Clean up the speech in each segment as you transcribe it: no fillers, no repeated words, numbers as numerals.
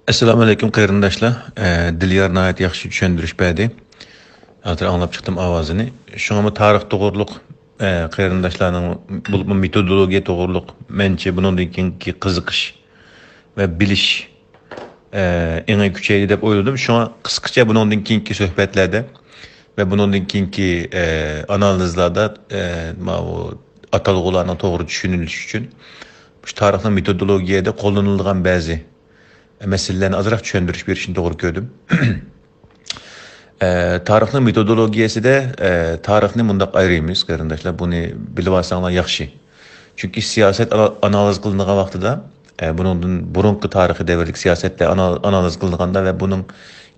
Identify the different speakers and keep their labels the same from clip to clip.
Speaker 1: Assalamu alaykum qarindoshlar. Dilyar nihoyat yaxshi tushundirish berdi. Hozir anglab chiqdim ovozini. Shunga tarix to'g'riliq qarindoshlarning bu metodologiya to'g'riliq mencha bundan keyingi qiziqish va bilish eng kuchaydi deb o'yladim. Shunga qisqacha bundan keyingi suhbatlarda va bundan keyingi analizlarda atalg'ularning to'g'ri tushunilishi uchun bu tarixning metodologiyada qo'llanilgan ba'zi meselelerine azıcık düşündürüş bir işin doğru gördüm. Tarixning metodologiyasi de tarixni mundaq ayrıyımız qarındaşlar. Bunu bilib alsanlar yaxşı. Çünkü siyaset analiz kılınğan vaqtida bunun burunqi tarixi devirlik siyasetle analiz kılınğanda ve bunun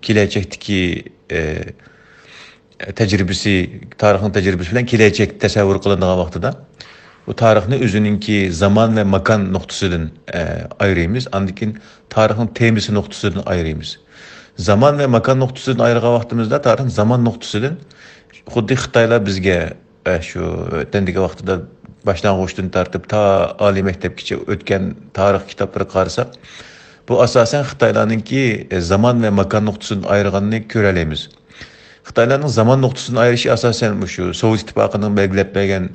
Speaker 1: kelecekteki tecrübesi, tarihin tecrübesi bilen gelecek tasavvur kılınğan vaqtida bu tarixni özününki zaman ve makan noktasından ayırıyımız. Andikin tarihin temisi noktasından ayırıyımız. Zaman ve makan noktasından ayırgan vaxtımızda tarihin zaman noktasından xuddi Xitaylar bizge şu ötendiki vaxtıda başlangıçtan tartib ta ali mektepkiçe ötken tarih kitapları qarsak bu asasen Xitaylarınki zaman ve makan noktasından ayırganını görəleyimiz. Xitaylarning zaman noktasından ayrışı asasen şu Sovet İttifaqının belgilep bergen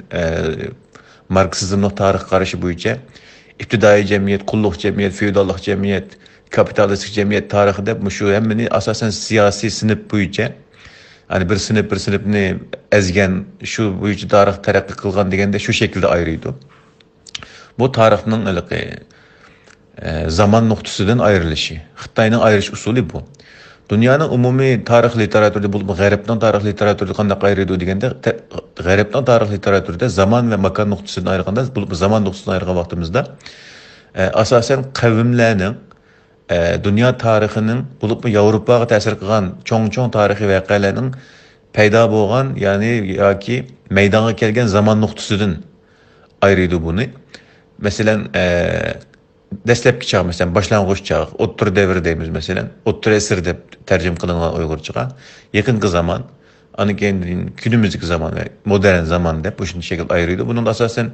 Speaker 1: Marksizmlik tarix qarışı boyunca iptidai cemiyet, kulluk cemiyet, feodallık cemiyet, kapitalistik cemiyet tarihi de şu hemmini asasen siyasi sınıf boyunca hani bir sınıfını ezgen şu boyunca tarih terakki kılgan degende şu şekilde ayrıydı. Bu tarihinin zaman noktasından ayrılışı. Xitayning ayrış usulü bu. Dünyanın umumi tarix literatürde bu G'arbning tarix literatürde qanday ayrıydı degende G'arbning tarix literatürde zaman ve makan noktasından ayırganda bu zaman noktasından ayırgan vaqtimizda asasen kavimlerning dünya tarixinin bulup Avrupaga ta'sir qilgan cho'ng tarixiy voqealarning paydo bo'lgan, ya'ni yoki maydonga kelgan zaman nuqtasidan ayrıydı bunu. Mesela dastlabki chaq, mesela boshlang'ich chaq, o'ttir davr deymiz mesela. O'ttir asr deb tarjim qilingan Uyg'urchaga. Yaqinqi zaman, ani keyin günümüzdeki zaman ve modern zaman deb bu şekilde ayrıydı. Bunun asasen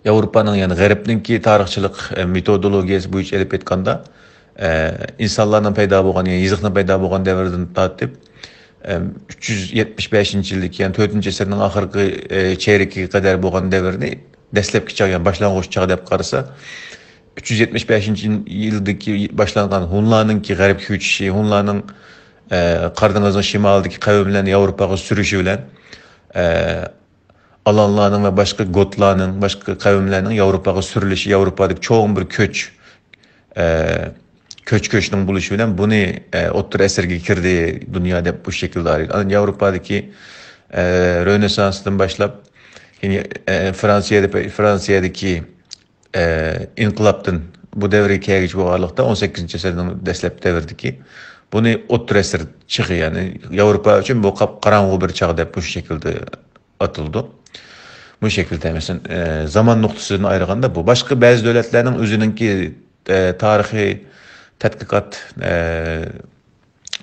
Speaker 1: Avrupa'nın yani G'arbninki tarixchilik metodologiyasi bo'yicha elib aytganda insonlarning paydo bo'lgan, yani yiziqning paydo bo'lgan davrdan tortib 375-yillik, yani 4-asrning oxirgi cheyragiga qadar bo'lgan davrni dastlabki chaq, yani boshlang'ich chaq deb qarasa 375-yildagi boshlangan Hunlarninki g'arbga ko'chishi, Hunlarning Qor dengizining shimolidagi qavmlarni Avropaga surishi bilan alanlarning ve başka Gotlarning, başka kavimlerning Avropaga sürülüşü, Avropadagi çoğun bir köçning buluşu bilan bunu o'ttir asrga kirdi dunyoda bu şekilde araydı. Yani Avropadagi Rönesansdan başlap yani Fransiyadagi inqilobdan bu davrga kelgich bo'lganlikda 18-asrning dastlab davrdiki bunu o'ttir asr chig'i, yani Avropa uchun bu qorong'u bir chaq deb bu şekilde atıldı. Bu şekilde mesela zaman noktasından ayrıganda bu. Başka bazı devletlerin özününki tarihi tədqiqat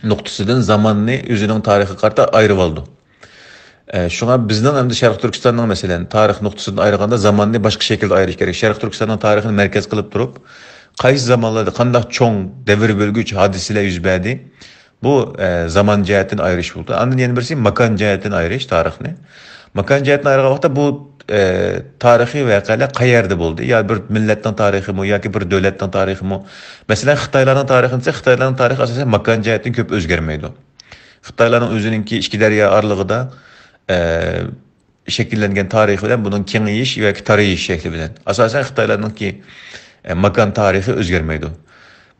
Speaker 1: noktasından zamanını özünün tarihi karta ayrı oldu. Şuna bizden hem de Şərq Türkistan'ın mesela tarih noktasından ayrıganda zamanını başka şekilde ayrış gerek. Şərq Türkistan'ın tarihini merkez kılıp durup qaysi zamanlarda qanday çoğun devir bölgüç hadiseler yüz berdi. Bu zaman cihetin ayrış buldu. Andın yeni birisi makan cihetin ayrış tarihini. Makan cihetine ayrılan vaxtda bu tarihi voqealar qayerda bo'ldi? Ya bir millatning tarixi mi, yoki bir davlatning tarixi mi? Mesela Xitoylarning tarixini esa Xitoylarning tarixi asosan makan jihatdan ko'p o'zgarmaydi. Xitoylarning o'zininki ichki daryo orlig'ida shakllangan tarixi bilan bunun kengayish yoki tarayish shakli bilan asosan Xitoylarninki makan tarixi o'zgarmaydi.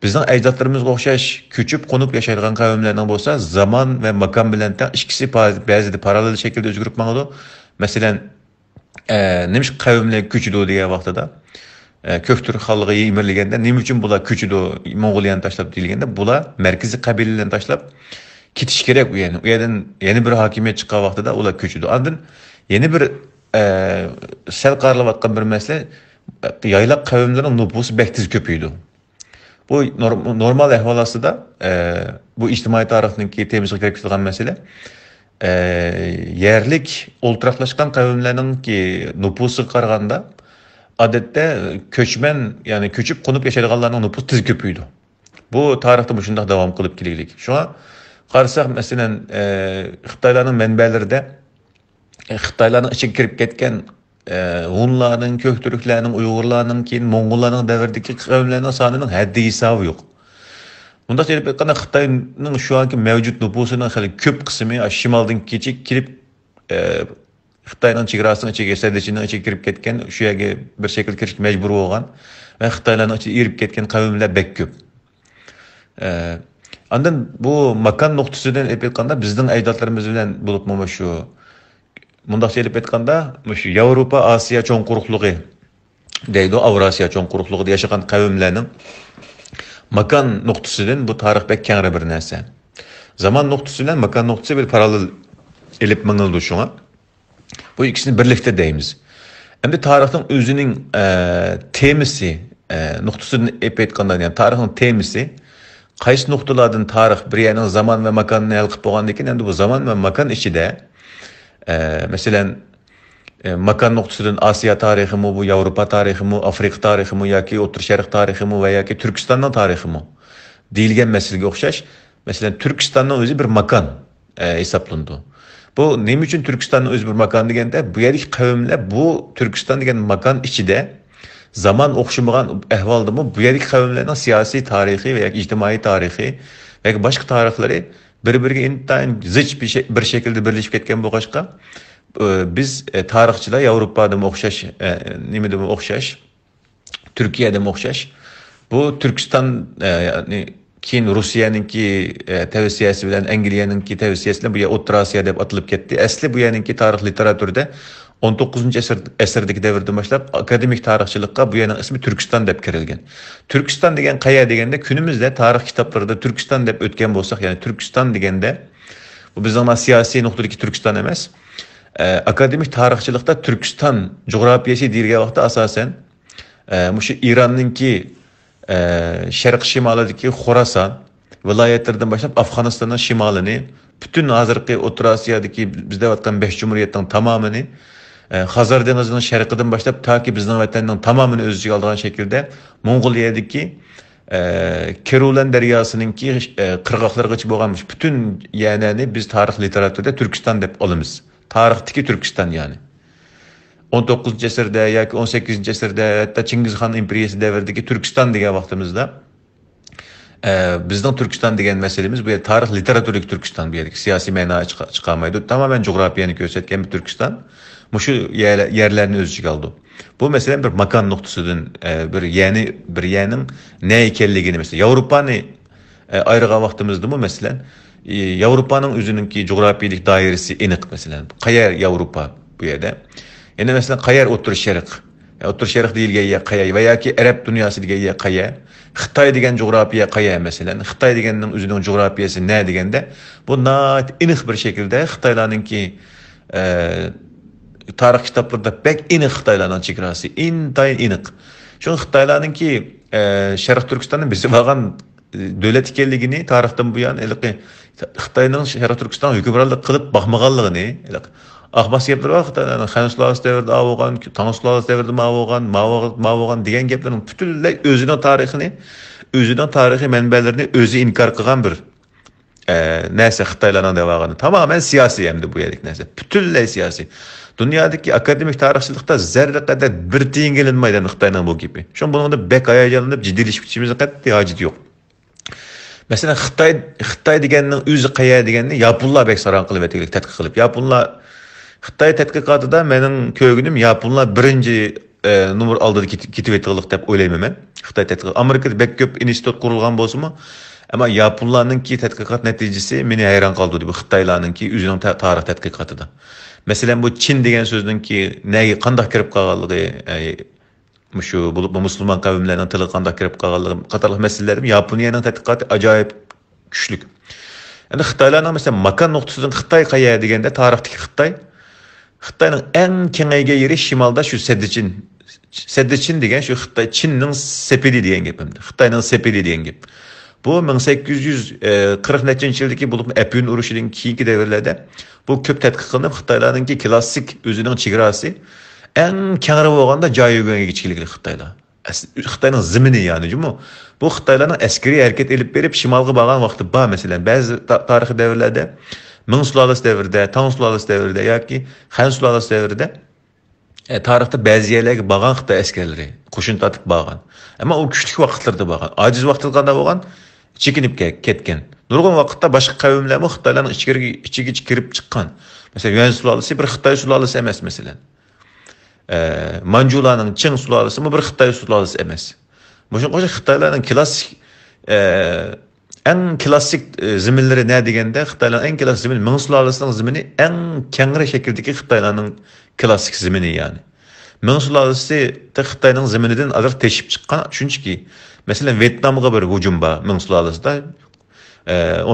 Speaker 1: Bizning ajdodlarimizga o'xshash ko'chib qo'nib yashaydigan qavmlarning bo'lsa zaman ve makan bilan ikkisi ba'zida parallel shaklda o'zgarib mangdi. Masalan, nimish qavmlar ko'chidi degan vaqtida Köktür xalqi yemirliganda nima uchun bular ko'chidi Mong'oliyani tashlab deyilganda bular markaziy qabilalarni tashlab ketish kerak, yani u yerdan yana bir hokimiyat chiqqan vaqtida ular ko'chidi. Andin yana bir sal qarilayotgan bir masala yaylaq qavmlarning nufusi bektiz ko'paydi. Bu normal ahvalasida bu ijtimoiy tarixninki temizga kirib ketgan masala yerlik o'ltiraqlashgan qavmlarninki nufusiga qaraganda adette köçmen yani köçüp konup yaşayanlarning nüfus tez köpüydü. Bu tarihte bu şundaq devam kılıp kilelik. Şuna qarsak mesela Xitaylarning menbelerinde Xitaylarning içine kirip ketken Hunlarning, Köktürklerning, Uygurlarning, keyin Moğollarning davridagi qavmlarning sonining haddi hisobi yo'q. Bunda söyleyip aytganda Xitayning şu anki mevcut nüfusunun hali köp kısmı şimaldan keçip kirip Xitayning chegarasining ichiga, Sadichining ichiga kirib ketgan, shu yerga bir shekil kirishga majbur bo'lgan va Xitoylarning ichiga irib ketgan qavmlar bek ko'p. Andan bu makan nuqtasidan aytganda bizning ajdodlarimiz bilan bo'libmi shu mundaq söylep aytganda shu Yevropa, Osiyo cho'ng quruqligi deydi, Avrasiya cho'ng quruqligida yashagan qavmlarning makan nuqtasidan bu tarix bek kengri bir narsa. Zaman nuqtasi bilan makan nuqtasi bir paralel elip mangildi şuna. Bu ikisini birlikte deyimiz. Hem de tarihin özünün temisi, noktasını epeytkandan yani tarihin temisi, qaysi noktalardan tarih bir yerinin zaman ve makanını alıp boğandaki hem de bu zaman ve makan içi de mesela makan noktasının Asya tarihi mi, bu Avrupa tarihi mi, Afrika tarihi mi, ya ki Orta Şərq tarihi mi veya ki Türkistan'ın tarihi mi deyilgen meseleye okşaş. Mesela Türkistan'ın özü bir makan hesaplandı. Bu neyim için Türkistan'ın öz bir makan degende bu yerdeki kavimler bu Türkistan degen makan içinde zaman okşamagan ehvalda mı bu yerdeki kavimlerin siyasi tarihi veya ictimai tarihi veya başka tarihleri birbirine intayin zıç bir şekilde birleşip ketken bu başka biz tarihçiler Avrupa'da mı okşaş, neyimde mi okşaş, Türkiye'de mi okşaş, bu Türkistan yani keyin Rusiyanınki tavsiyasi bilan Angliyanınki tavsiyasi bilan bu yer O'rta Osiyo deb atılıp ketdi. Asli bu yerinki tarix literaturida 19-asrdagi davrdan boshlab akademik tarixchilikqa bu yerning ismi Turkiston deb kirilgan. Turkiston degan qaya deganda kunimizda tarix kitoblarida Turkiston deb o'tgan bo'lsak, ya'ni Turkiston deganda bu bizning siyosiy nuqtadagi Turkiston emas. Akademik tarixchilikda Turkiston coğrafiyasi deyilgan vaqtda asosan shu Iranninki Şərq şimalidagi Xorasan viloyatlaridan boshlab Afg'onistonning shimolini, bütün hozirgi O'rta Osiyodagi bizda aytgan 5 jumuriyatning tamomini, Xazar dengizining sharqidan boshlab toki bizning vatanning tamomini o'z ichiga olgan shaklda Mong'oliyadagi Kerulan daryosiningki qirg'oqlargacha bo'lgan bütün yerlarni biz tarix literaturida Turkiston deb olamiz. Tarixdagi Turkiston yani. 19. asırda ya ki 18. asırda hatta Çingizhan imperiyası devridagi Türkistan degan vaqtimizda bizning Türkistan degan meselemiz bu tarix literaturik Türkistan bu yerdagi siyosiy ma'no chiqolmaydi. Tamamen coğrafiyani ko'rsatgan bir Türkistan. Şu yerlerini o'z ichiga oldi. Bu mesela bir makan nuqtasidan bir yerning ne ekanligini mesela Avrupani ayırgan vaqtimizda bu mesela Avrupa'nın o'zininki coğrafiyalik doirasi aniq mesela. Qayer Avrupa bu yerda. Yani mesela Qayer O'rta Şərq. O'rta Şərq deyilgan yer Qayer veya ki Arab dünyası degan yer Qayer. Xitoy degan coğrafiya Qayer mesela. Xitoy deganning o'zining coğrafiyasi ne deganda bu aniq bir şekilde Xitoylarninki tarix kitoblarida pek aniq Xitoylarning chegarasi intayin aniq. Şu Xitoylarninki Şərq Türkistanning bizi olgan davlat ekanligini tarixdan bu yan Xitoyning Şərq Türkiston hukmronlik qilib boqmaganligini Ahbas gaplar var Xitoylarning Xansulas davrida bo'lgan, Tangsulas davrida bo'lgan degan gaplarning butunlay o'zining tarixini, o'zining tarixiy manbalarini o'zi inkor qilgan bir narsa Xitoylarning davog'ini. Tamamen siyosiy hamda bu yerlik narsa. Butunlay siyosiy. Dunyodagi akademik tarixchilikda zarra qadar bir tiyin qilinmaydi Xitoyning bu gapi. Shu buningda bek hayajonlanib jiddiylashish qat'iy hojat yo'q. Mesela Xitoy deganning o'zi qaya deganni Yaponlar bek saran qilib aytaylik, tadqiq qilib. Yaponlar Xitoy tadqiqotida mening ko'rganim Yaponlar birinchi numar oldida ketib etganlik deb o'ylayman men. Xitoy tadqiqot Amerikada bek ko'p institut qurilgan bo'lsa-mu, ammo Yaponlarningki tadqiqot natijasi meni hayron qoldirdi bu Xitoylarningki o'zining tarix tadqiqotida. Masalan bu Çin degan so'zningki nega qanday kirib qolganligi, shu bo'lib musulmon qavmlarning tili qanday kirib qolganligi qatorli masalalar Yaponiyaning tadqiqoti ajoyib kuchli. Endi Xitoylarning mesela makan nuqtasidan Xitoy qaya deganda tarixdagi Xitoyning eng kengaygan yeri shimolda shu Sedichin degan shu Xitoy Çinning sepidi degan gapimdi. Xitoyning sepidi degan gap. Bu 1840 yildagi bo'lib Apin urushining keyingi davrlarda bu ko'p tadqiq qilinib Xitoylarningki klassik o'zining chegarasi eng kengri bo'lganda joy yurganga kichiklikli Xitoylar. Xitoyning zimini yani jumu. Bu Xitoylarning askeriy harakat elib berib shimolga borgan vaqti bor, masalan, ba'zi tarixiy davrlarda Ming sulolasi davrida, Tang sulolasi davrida yoki Han sulolasi davrida tarixda ba'zi yerlarga borgan Xitoy askarlari qo'shin tortib borgan. Ammo u kuchli vaqtlarda borgan. Ojiz vaqtlarda bo'lgan, chekinib ketgan. Nurg'un vaqtda boshqa qavmlar ham Xitoylarning ichiga kirib chiqqan. Masalan, Yuan sulolasi bir Xitoy sulolasi emas, masalan. Manjularning Qing sulolasi bir Xitoy sulolasi emas. Boshqa Xitoylarning klassik eng klassik ziminlari ne deganda Xitoylarning eng klassik zimini Ming sulolasining zimini eng kengri shakldagi Xitoylarning klassik zimini yani. Ming sulolasi Xitoyning ziminidan azir teshib chiqqan. Chunki masalan Vyetnamga bir hujum bor Ming sulolasida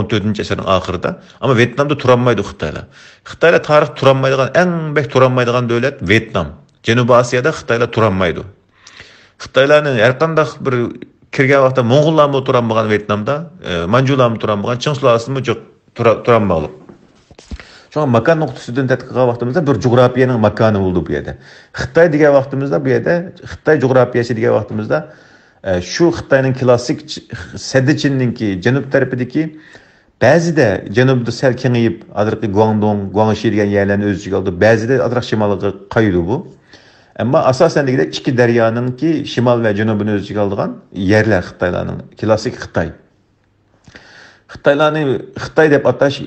Speaker 1: 14-asrning oxirida. Ama Vyetnamda turanmaydi Xitoylar. Xitoylar tarix turanmaydigan eng bek turanmaydigan davlat Vyetnam. Janubiy Osiyada Xitoylar turanmaydi. Xitoylarning har qanday bir kirgan vaqtda Mo'g'ullarmi turanmagan Vyetnamda, Manjularmi turanmagan, Qing sulolasimi turanmagan. Şu makan noktasından tədqiq qilgan vaqtimizda bir coğrafiyanın makanı oldu bu yerda. Xitoy degan vaqtimizda bu yerda Xitoy coğrafiyasi degan vaqtimizda şu Xitoyning klassik Sediçinninki janub tarafidagi ba'zida janubda sal kengayib, hozirgi Guangdong, Guangxi degan yerlarni o'z ichiga oldi. Ba'zida atroq shimolga qaydi bu. Ammo asosan deganda ikki daryoninki shimol va janubini o'z ichiga olgan yerlar Xitoylarning klassik Xitoy. Xitoylarni Xitoy deb atash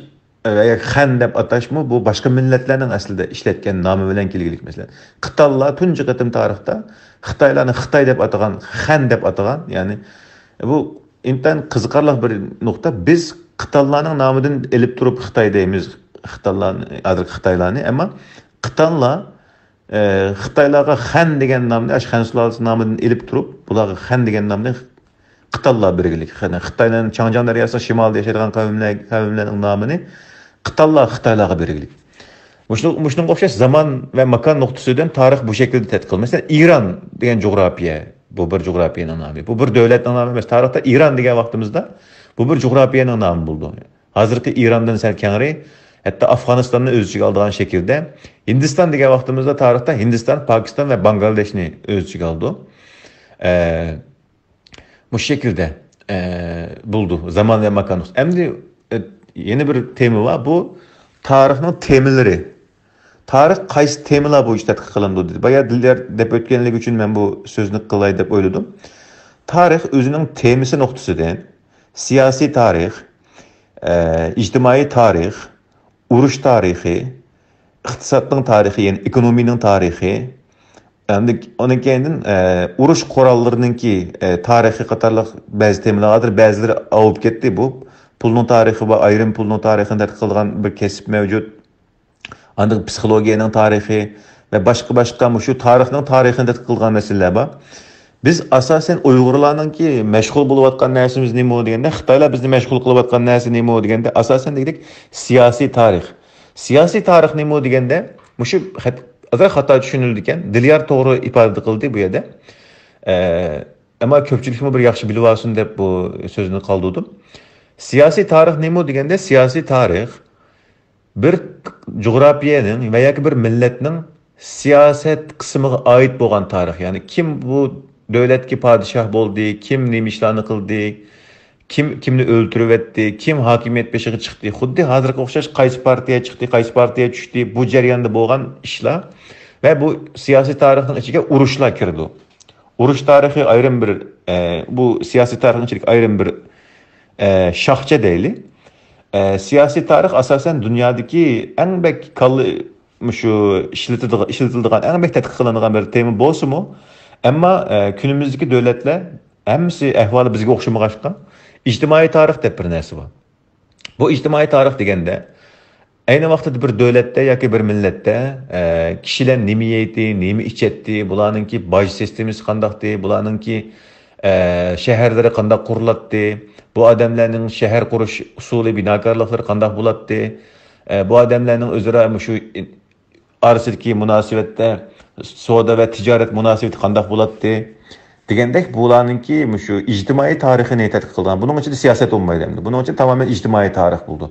Speaker 1: veya Han deb atashmı bu başka milletlerinin aslında işletken namı bilen kelgilik mesela. Xitoylar tunji qatim tarixda Xitoylarni Xitoy deb atagan, Han deb atagan, yani bu intan qiziqarli bir nokta. Biz Xitoylarning nomidan elib turib Xitoy deymiz, Xitoylarni, ama Xitoylar Xitoylarga Han degan nomni, Han sulolasi nomidan elib turib, bularga Han degan nomni Xitoylar birgilik. Xitoyning Changjiang daryosi shimolida yashaydigan qavmlarning nomini Xitoylarga birgilik. Muşnun o'xshash zaman ve makan nuqtasidan tarix bu şekilde tadqiq. Mesela İran degan coğrafiya, bu bir coğrafiyanın nomi. Bu bir davlatning nomi emas. Tarixda İran degan vaqtimizda bu bir coğrafiyanın nomi bo'ldi. Hozirgi İrandan sal kengri, hatta Afg'onistonni o'z ichiga olgan shaklda Hindiston degan vaqtimizda tarixda Hindiston, Pokiston ve Bangladeshni o'z ichiga oldi. Bu şekilde buldu zaman ve makan. Endi yeni bir tema var. Bu tarixning temaları. Tarix qaysi temalar bo'yicha tadqiq qilindi dedi. Bayağı diller deb o'tganligi uchun men bu so'zni qilay deb o'yladim. Tarix o'zining temasi nuqtasidan siyosiy tarix, ijtimoiy tarix, urush tarixi, iqtisodning tarixi, yani ekonomining tarixi, endi onun keyin urush qurollarininki tarixi qatorliq ba'zi temalardir, ba'zilari avib ketdi bu. Pulning tarixi va ayrim pulning tarixini tadqiq qilgan bir kasb mavjud. Andiq psixologiyaning tarixi ve başka şu tarixning tarixini tadqiq qilgan masalalar bor. Biz asosan Uyg'urlarningki mashg'ul bo'layotgan narsamiz nima deganda, Xitoylar bizni mashg'ul qilayotgan narsa nima deganda, asosan dedik siyosiy tarix. Siyosiy tarix nima deganda, shu azar xato tushunildi ekan. Dilyar to'g'ri ifoda qildi bu yerda. Ama ko'pchilikmi bir yaxshi bilib olsin deb bu so'zni qoldirdim. Siyasi tarix nima deganda, siyasi tarix bir coğrafiyanın veya bir milletning siyaset kısmına ait bo'lgan tarix. Yani kim bu devletki padişah bo'ldi, kim nima ishlarni qildi, kimni o'ltirib etdi, kim hokimiyat beshiga chiqdi. Xuddi hozirga o'xshash qaysi partiya chiqdi, qaysi partiya tushdi, bu jarayonda bo'lgan ishlar ve bu siyasi tarixning ichiga urushlar kirdi. Urush tarixi ayrim bir bu siyasi tarixning ichiga ayrim bir şahça deyli. Siyasi tarix asasen dünyadaki en bek kallı şu işletildiğin en bek tədqiq qılınan bir tema bolsa mu? Ama günümüzdeki devletler hemsi ehvalı bizge oxşamağaşqa ictimai tarix deb bir narsa var. Bu ictimai tarix degende aynı vaqtda bir devletde yoki bir milletde kişiler nima yeydi, nima ichadi, bularninki boj sistemasi qandaqdi, bularninki şehirleri qandaq qurilatdi, bu adamlarning shahar qurish usuli, binokorliklari qandaq bo'latdi, bu adamlarning o'zaro shu orasidagi munosabatda savdo va tijorat munosabati qandaq bo'latdi degandek, bularninki shu ijtimoiy tarixini tadqiq qilgan. Buning ichida siyosat bo'lmaydi endi. Buning uchun tamamen ijtimoiy tarix bo'ldi.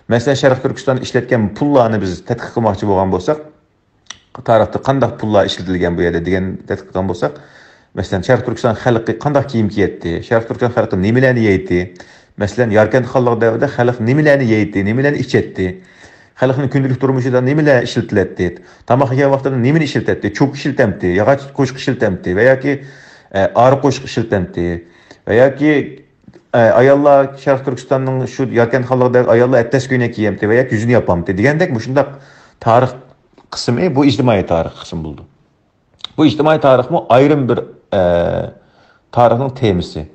Speaker 1: Mesela Sharq Turkiston ishlatgan pullarni biz tadqiq qilmoqchi bo'lgan bo'lsak, tarixda qandaq pullar ishlatilgan bu yerda degan tadqiqdan bo'lsak, masalan, Sharq Turkiston xalqi qandaq kiyim kiyatdi, Sharq Turkiston xalqi nimalarni yeydi, masalan, Yarkent xalq davrida xalq nimalarni yeydi, nimalarni ichetdi, xalqning kundalik turmushida nimalar ishlatiladi, tamoq yegan vaqtida nimani ishlatiladi, cho'k ishlatiladi, yog'och qo'shq ishlatiladi va yoki ari qo'shq ishlatiladi va yoki ayollar Sharq Turkistonning shu Yarkent xalqida ayollar atlas ko'ylak kiyamdi va yoki yuzini yopamdi degandek bu shundaq tarix qismi bu ijtimoiy tarix qismi bo'ldi. Bu ijtimoiy tarixmi ayrim bir tarixning temisi.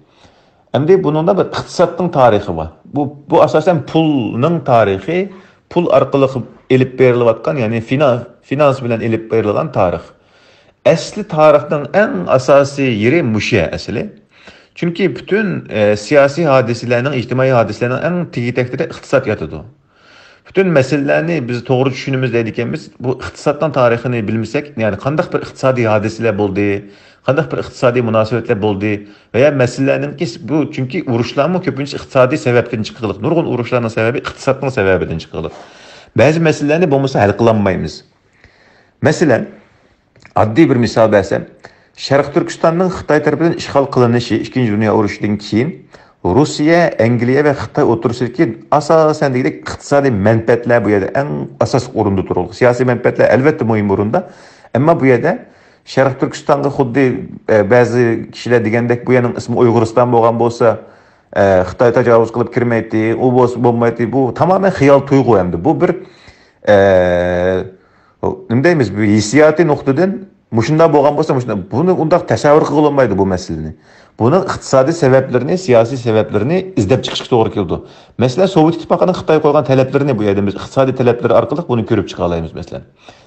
Speaker 1: Endi bununda bir iqtisodning tarixi var. Bu asosan pulning tarixi, pul orqali elib berilayotgan, ya'ni finans bilan elib berilgan tarix. Asli tarixning eng asosiy yeri musha asli. Çünkü bütün siyasi hadiselerinin, ictimai hadiselerinin en tegi-tekdiri iqtisad yatıdı. Bütün meselelerini biz doğru düşünümüz deydikimiz bu iqtisatdan tarixini bilmesek, yani qandaq bir iqtisadi hadiseler oldu, qandaq bir iqtisadi münasebetler oldu veya meselelerin ki bu çünkü uruşlarmı köpünçe iqtisadi sebepten çıkılır. Nurgun uruşlarının sebebi iqtisatın sebebinden çıkılır. Bazı meselelerini bulmasa hal kılanmayız. Mesela addi bir misal versem, Şərq Türkistanның Xitay tərəfindən işğal qılınışı 2-ci Dünya Uruşudan keyin Rusiya, Angliya və Xitay oturuşdakı asasən deyilik iqtisadi mənfəətlər bu yerdə ən əsas orunda durur. Siyasi mənfəətlər əlbəttə mühim orunda. Amma bu yerdə Şərq Türkistanğa xuddi bəzi kişilər deyəndək bu yernin ismi Uyğuristan bolğan bolsa, Xitay təcavüz qılıb kirməydi, o olmaydı. Bu tamamen xiyal tuyğu həmdi. Bu bir nə deyimiz, bu hissiyati nöqtədən Muşunda bolğan bolsa, bunu undaq təsəvvür qılınmaydı bu məsələni. Bunun iqtisadi səbəblərini, siyasi səbəblərini izləb çıxışqa doğru keldi. Məsələn, Sovet İttifaqının Xitay qoyğan tələblərini bu yerdə biz iqtisadi tələbləri arqılıq bunu görüb çıxa alayımız məsələn.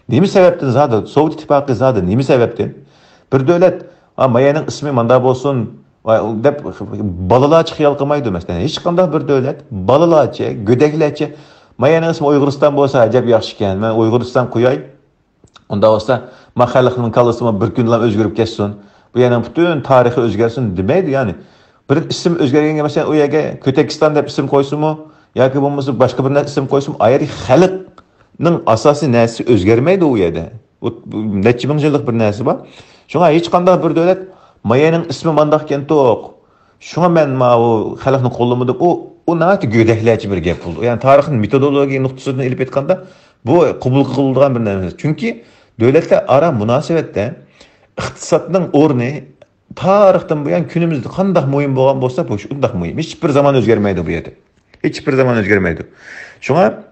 Speaker 1: Nimi səbəbdən zadı? Sovet İttifaqı zadı nimi səbəbdən? Bir dövlət, mayanın ismi manda bolsun, deb balalar çıxıyal qılmaydı məsələn. Heç qandaq bir dövlət balalarca, gödəklərcə mayanın ismi Uyğuristan bolsa əcəb yaxşı ikən, mən Uyğuristan qoyay. Onda olsa, xalqning kallasıma bir kunlar özgürüp geçsin. Bu yani bütün tarihi özgersin demeydi yani. Bir isim özgergenge mesela o yerge Kötekistan deb isim koysun mu? Yoki bo'lmasa başka bir isim koysun mu? Ayri xalqning asosiy narsi özgermeydi o yerde. O neçə min yıllık bir narsi var. Şuna hiç qandaq bir dövlət mayanın ismi mandaq ken toq. Şuna men o xalqni qo'llamadi. O nati gödəklərçi bir gap oldu. Yani tarihin metodologiya nöqtəsindən elib etganda bu qabul qılınğan bir narsa. Çünki devletler ara münasebette iqtisatning o'rni tarixdan buyon kunimizda qandaq muhim bo'lgan bo'lsa, bu shundaq muhim. Hech bir zaman o'zgarmaydi bu yerda. Hech bir zaman o'zgarmaydi. Shunga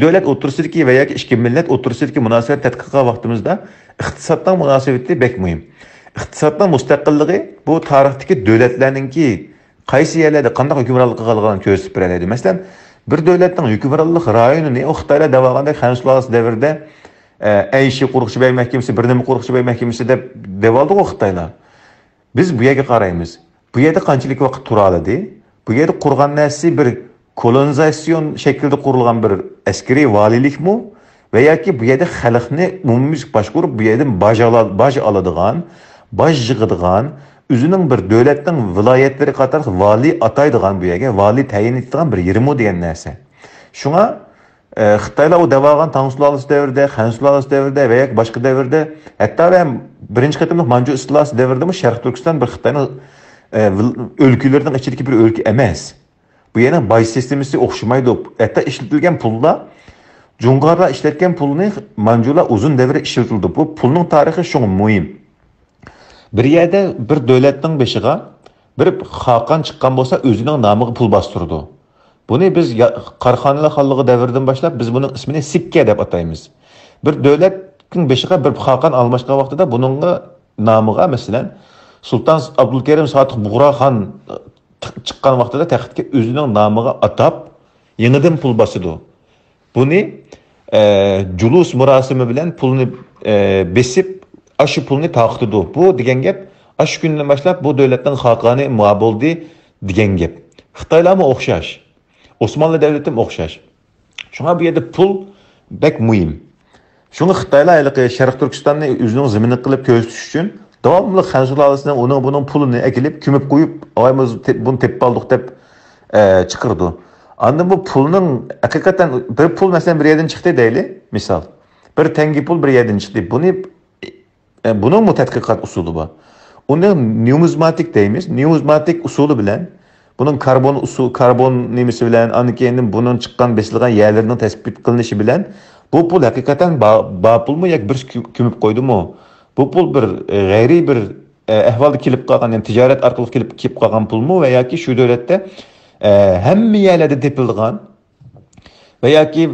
Speaker 1: davlat o'tirsidagi va yoki ikki millat o'tirsidagi munosabat tadqiqot vaqtimizda iqtisoddan munosabati bek muhim. Iqtisoddan mustaqilligi bu tarixdagi davlatlarningki qaysi yerlarda qanday hukmronlik qilganligini ko'rsatib beradi. Masalan, bir davlatning hukmronlik rayonini o Xitoylar davomida Xansulas davrida Ayşi Qo'rqchi Bey Mahkamasi, Birnama Qo'rqchi Bey Mahkamasi deb devoldi o Xitoylar. Biz bu yerga qaraymiz. Bu yerda qanchalik vaqt turadi? Bu yerda qurgan narsa bir kolonizasyon shaklida qurilgan bir askariy valilikmi? Va yoki bu yerda xalqni umumiy boshqarib, bu yerdan baj oladigan, baj yig'adigan, o'zining bir davlatning viloyatlari qator vali ataydigan bu yerga vali tayin etadigan bir yermi degan narsa. Shunga Xitoylar o devagan Tangsulales devrida, Xansulales devrida va yoki boshqa davrda, hatto ham birinchi qatimliq Manju istilasi davrida Sharq Turkiston bir Xitoyning o'lkalarining ichidagi bir o'lka emas. Bu yana bay sistemasi o'xshamaydi. Hatto ishlatilgan pullar Jungarlar ishlatgan pulni Manjular uzun davr ishlatildi. Bu pulning tarixi shunga muhim. Bir yerda bir davlatning beshiga bir xaqon chiqqan bo'lsa, o'zining nomiga pul bostirdi. Bunu biz Qarxonali xonligi davridan boshlab biz buning ismini Sikke deb ataymiz. Bir davlatning beshiga bir xaqon almashgan vaqtida buningga nomiga masalan Sultan Abdulkarim Sodiq Bug'roxon chiqqan vaqtida taxtga o'zining nomiga atab yenidan pul bosdi. Buni julus murosimi bilan pulni besib aşı pulni taqtidi. Bu degan gap aşı kundan boshlab bu davlatning xaqoni muaboldi degan gap. Xitoylarga o'xshash. Osmanlı devletim o'xshash. Shunga bu yerda pul bek muhim. Shunga Xitoylar Sharq Turkistonni o'zining zimini qilib ko'rsatish uchun davomli Xansulalasining buning pulini akilib, ko'mib qo'yib, oyimiz buni tepib oldik deb chiqirdi. Anda bu pulning haqiqatan bir pul masalan bir yerdan chiqdi deyli, misol. Bir tengi pul bir yerden çıktı. Bunun mu tədqiqat usulü var? Onun numizmatik deyimiz. Numizmatik usulü bilen bunun karbon nemisi bilen anikenin bunun çıkan besilgan yerlerinin tespit kılınışı bilen bu pul hakikaten pul mu yak bir kümüp koydu mu? Bu pul bir gayri bir ahvalda kilip kalgan yani ticaret arkalı kilip kalgan pul mu veya ki şu devlette hem yerlerde tepilgan veya ki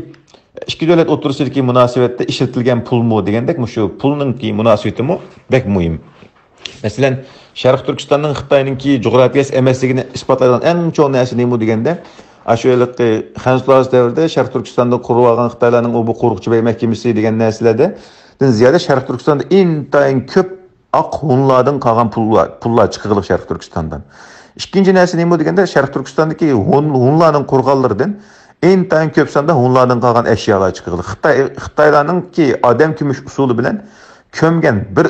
Speaker 1: İki devlet oturuşundaki münasebette işletilgen pul mu degandek şu pulun ki münasebeti mu bek mühim. Mesela Şarkı Türkistan'ın Xitay'nınki coğrafiyası emesligini ispatlayan en çoğu nersi neymi degende aşağılık Hansulaz devrinde Şarkı Türkistan'da kurulan Xitaylarning o bu Qo'riqchi bey mahkemesi degan narsalarda ziyada Şarkı Türkistan'da intayin köp ak Hunlardan qolgan pullar chiqilib Şarkı Türkistan'dan. İkinci narsa neymi degende Şarkı Türkistan'daki Hunlarning qurganlaridan intayin köp sonda Hunlardan qolgan eşyalar chiqilib. Xitaylarninki odam kumush usuli bilan kömgen bir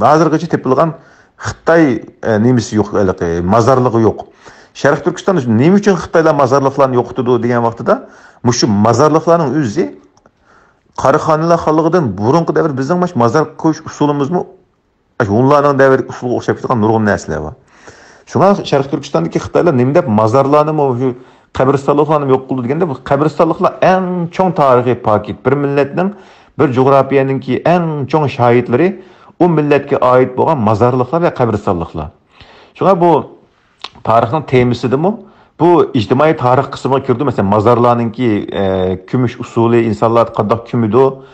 Speaker 1: hozirgacha tepilgan Xitay nemisi yo'q, mazarlığı yo'q. Sharq Turkiston nima uchun Xitoylar mazarlıqlarni yo'qotdi degan vaqtida, shu mazarlıqlarning o'zi Qarixonlar xalqidan burunqi davr bizning mazar qo'yish usulimizmi Hunlarning davri usuliga o'xshab ketgan nurg'un narsalar bor. Shunga Sharq Turkistondagi Xitoylar nima deb mazarlarni shu qabristonliklarni yo'q qildi deganda, bu qabristonliklar eng cho'ng tarixiy paket. Bir millatning, bir coğrafiyaningki eng cho'ng shohidlari o milletke ait bo'lgan mazarlıqlar ve qabristonliklar. Şuna bu tarixning temisidimi? Bu ijtimoiy tarix qismiga kirdi. Mesela mazarlarninki kumush usuli, insonlar qanday kumudu,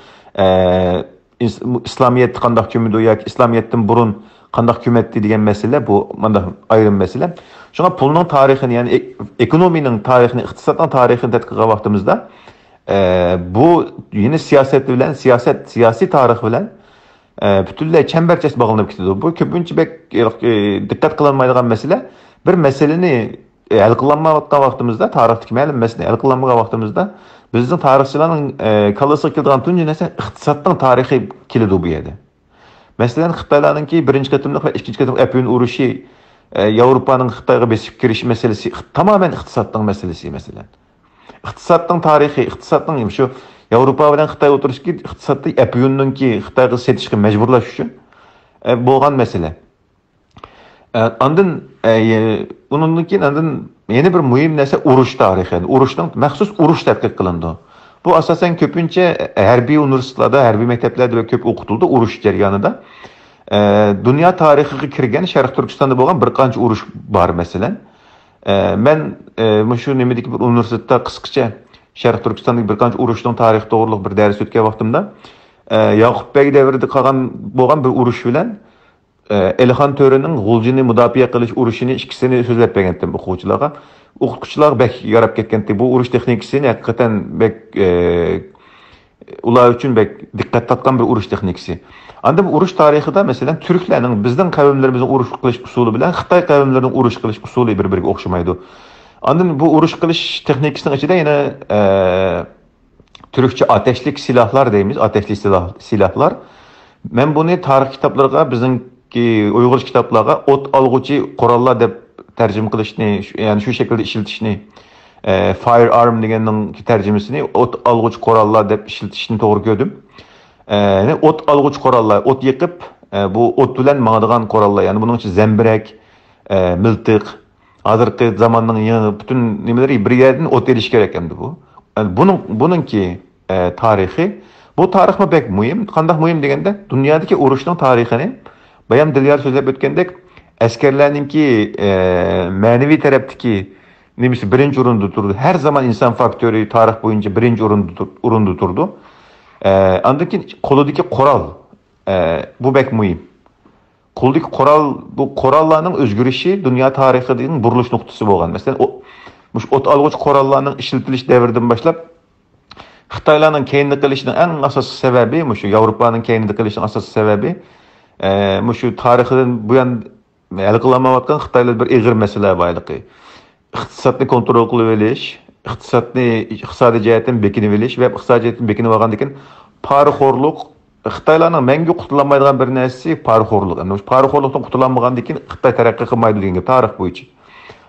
Speaker 1: İslamiyet qanday kumudu yoki İslamiyetdan burun qanday kumetdi degan mesele bu mana ayrim mesele. Şuna pulning tarixini yani ekonomining tarixini, iqtisodning tarixini tadqiq qilgan vaqtimizda bu yeni siyaset bilen siyasi tarix bilen bütünlüğe çemberçesi bağlanıp gidiyor. Bu köpünçe dikkat kılınmayacak mesele. Bir meseleni el kılınmayan vaktimizde, tarihteki məlum meseleni el kılınmayan vaktimizde bizim tarihçilerin kalısı kildiğin tünce nese iqtisadın tarihi kilidi bu yerde. Mesela Xitaylarınki birinci katımlık ve ikinci katımlık epeyün uğraşı Avrupa'nın Xitay'a besip girişi meselesi tamamen iqtisadın meselesi mesela. İqtisadın tarihi, iqtisadın şu Avrupa bilen Xitay oturuşki iqtisodda epeyünninki Xitayga setishga mecburlash uchun bo'lgan mesele. Ondan undan keyin yeni bir muhim narsa urush tarixi. Urushning maxsus urush tadqiq qilindi. Bu asosan ko'pincha harbiy universitetlarda, harbiy maktablarda ko'p o'qitildi urush jarayonida. Dunyo tarixiga kirgan Sharq Turkistonda bo'lgan bir qancha urush bor masalan. Men shu nimadagi bir universitetda qisqacha Sharq Turkistondagi bir qancha urushning tarixi to'g'riliq bir dars o'tgan vaqtimda Yaqub Bey davrida qolgan bo'lgan bir urush bilan Elxon To'rining G'uljini mudofaa qilish urushini ikkisini so'zlab bergandim o'quvchilarga. O'quvchilar bek yarab ketgandi. Bu urush texnikasini haqiqatan bek ular uchun bek diqqat tortgan bir urush texnikasi. Anda bu urush tarixida masalan turklarning bizning qavmlarimizning urush qilish usuli bilan Xitoy qavmlarining urush qilish usuli bir-biriga o'xshamaydi. Ondan bu urush qilish texnikasining ichida yana Türkçe ateşlik silahlar deyimiz, ateşli silahlar. Men buni tarix kitaplarga, bizning Uyg'ur kitaplarga ot alg'uchi qurollar deb tarjima qilishni, ya'ni shu şekilde ishlatishni, firearm deganning tarjimasini ot alg'uchi qurollar deb ishlatishni to'g'ri ko'rdim. Yani ot alg'uchi qurollar, ot yiqib, bu ot bilan mangadigan qurollar, ya'ni buning ichida zambirak, miltiq, hozirgi zamonning bütün nimalar bir yerdan ot elish kerak endi bu. Yani bununki tarihi, bu tarix mi pek mühim? Qanday mühim deganda, dunyodagi urushning tarixini bayam Dilyar so'zlab o'tgandek, askarlarninki ma'naviy tarafdagi nimasi birinchi o'rinda turdi. Har zaman inson faktori tarix bo'yicha birinchi o'rinda turdi. Andan keyin qo'lidagi qurol, bu pek mühim. Qo'ldagi qurol, bu qurollarning o'zgarishi dunyo tarixining burilish nuqtasi bo'lgan. Masalan, ot alg'uchi qurollarning ishlatilish davridan boshlab Xitoylarning keyinli qilishining eng asosiy sababi, shu Yevropaning keyinli qilishining asosiy sababi shu tarixidan bu yan hal qilinmayotgan Xitoylar bir ig'ir masala borligi. Iqtisodni kontrol qilib olish, iqtisodiy jihatdan bekinib olish va iqtisodiy jihatdan bekinib olgandan keyin parixo'rlik Xitoylarning menga qutulolmaydigan bir narsasi parixo'rlik. Ana shu parixo'rlikdan qutulolmagandan keyin Xitoy taraqqiy qilmaydi degan tarix bo'yicha.